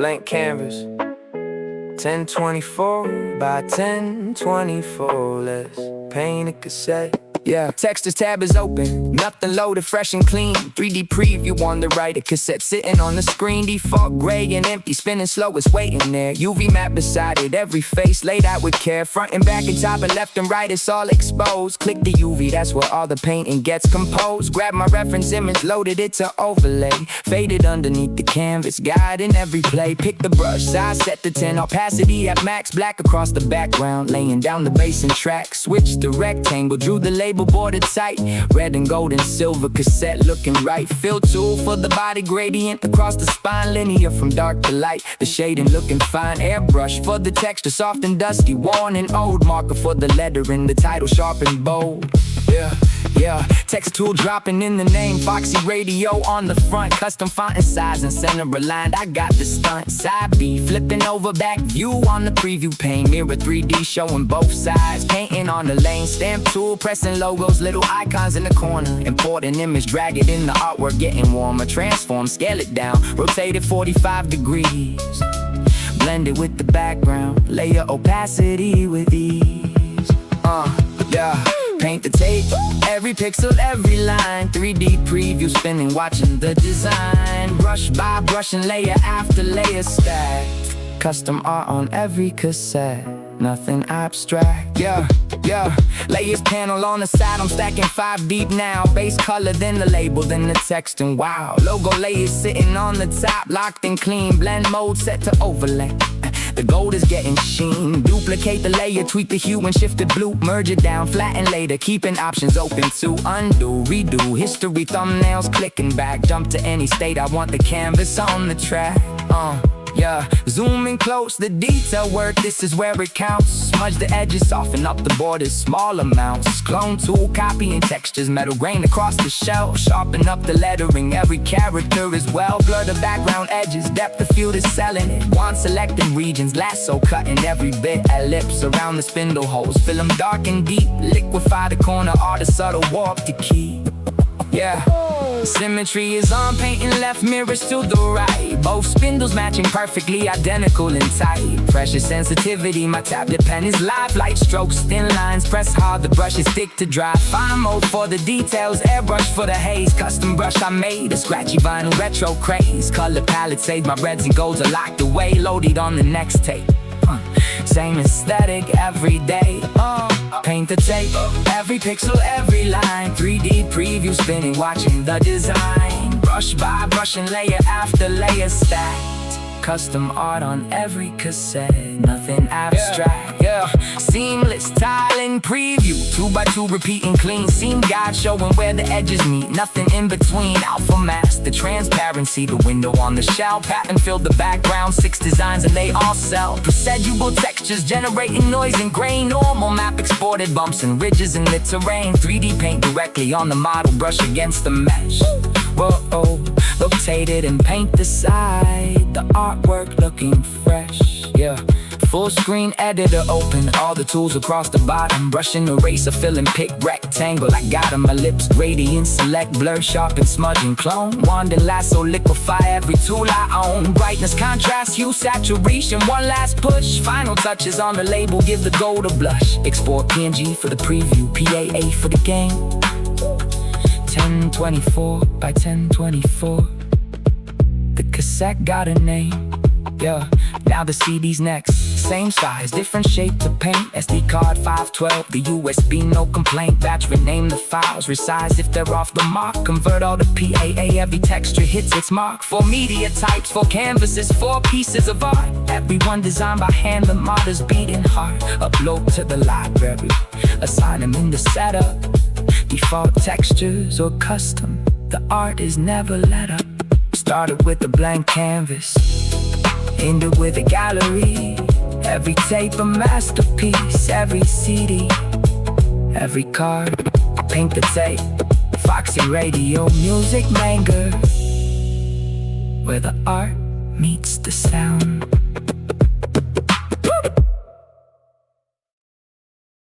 blank canvas. 1024 by 1024. Let's paint a cassette. Yeah, Textures tab is open, nothing loaded, fresh and clean. 3D preview on the right, a cassette sitting on the screen. Default gray and empty, spinning slow, it's waiting there. UV map beside it, every face laid out with care. Front and back and top and left and right, it's all exposed. Click the UV, that's where all the painting gets composed. Grab my reference image, loaded it to overlay. Faded underneath the canvas, guiding every play. Pick the brush size, set to 10, opacity at max. Black across the background, laying down the bass and track. Switch the rectangle, drew the label bordered tight. Red and gold and silver cassette looking right. Fill tool for the body, gradient across the spine. Linear from dark to light, the shading looking fine. Airbrush for the texture, soft and dusty. Worn and old, marker for the lettering. The title sharp and bold. Yeah, text tool dropping in the name. Foxy radio on the front. Custom font and size and center aligned. I got the stunt. Side B, flipping over back view on the preview pane. Mirror 3D showing both sides. Painting on the lane. Stamp tool, pressing logos, little icons in the corner. Import an image, drag it in the artwork, getting warmer. Transform, scale it down, rotate it 45 degrees. Blend it with the background, layer opacity with ease. Yeah. Paint the tape, every pixel, every line. 3D preview spinning, watching the design. Brush by brush and layer after layer stacked. Custom art on every cassette, nothing abstract. Yeah, layers panel on the side, I'm stacking 5 deep now. Base color, then the label, then the text, and wow. Logo layers sitting on the top, locked and clean. Blend mode set to overlay. The gold is getting sheen. Duplicate the layer, tweak the hue and shift the blue. Merge it down, flatten later, keeping options open to undo, redo. History, thumbnails, clicking back. Jump to any state, I want the canvas on the track. Yeah, zooming close, the detail work, this is where it counts. Smudge the edges, soften up the borders, small amounts. Clone tool, copying textures, metal grain across the shell. Sharpen up the lettering, every character is well. Blur the background edges, depth of field is selling it. Want selecting regions, lasso cutting every bit. Ellipse around the spindle holes, fill them dark and deep. Liquefy the corner, art a subtle warp to keep. Yeah, symmetry is on, painting left mirrors to the right. Both spindles matching perfectly identical and tight. Pressure sensitivity, my tablet pen is live. Light strokes, thin lines, press hard, the brushes stick to dry. Fine mode for the details, airbrush for the haze. Custom brush I made, a scratchy vinyl retro craze. Color palette saves my reds and golds are locked away. Loaded on the next tape. Same aesthetic every day. Paint the tape, every pixel, every line. 3D preview spinning, watching the design. Brush by brush and layer after layer stacked. Custom art on every cassette, nothing abstract. Yeah, seamless tiling preview, 2x2 repeating clean. Seam guide showing where the edges meet, nothing in between. Alpha mask, the transparency, the window on the shell. Pattern filled the background, 6 designs and they all sell. Procedural textures generating noise and grain. Normal map exported, bumps and ridges in the terrain. 3D paint directly on the model, brush against the mesh. Whoa, rotate it and paint the side. The artwork looking fresh, yeah. Full screen editor open, all the tools across the bottom. Brushing, eraser, filling, pick, rectangle, I got 'em. My lips, gradient, select, blur, sharpen, smudging, clone. Wand and lasso, liquefy every tool I own. Brightness, contrast, hue, saturation, one last push. Final touches on the label, give the gold a blush. Export PNG for the preview, PAA for the game. 1024 by 1024. The cassette got a name. Yeah, now the CD's next. Same size, different shape to paint. SD card 512, the USB no complaint. Batch, rename the files, resize if they're off the mark. Convert all to PAA, every texture hits its mark. 4 media types, 4 canvases, 4 pieces of art. Everyone designed by hand, the martyr's beating heart. Upload to the library, assign them in the setup. Default textures or custom, the art is never let up. Started with a blank canvas, ended with a gallery. Every tape a masterpiece, every CD, every card, paint the tape. Foxy radio, music manger, where the art meets the sound.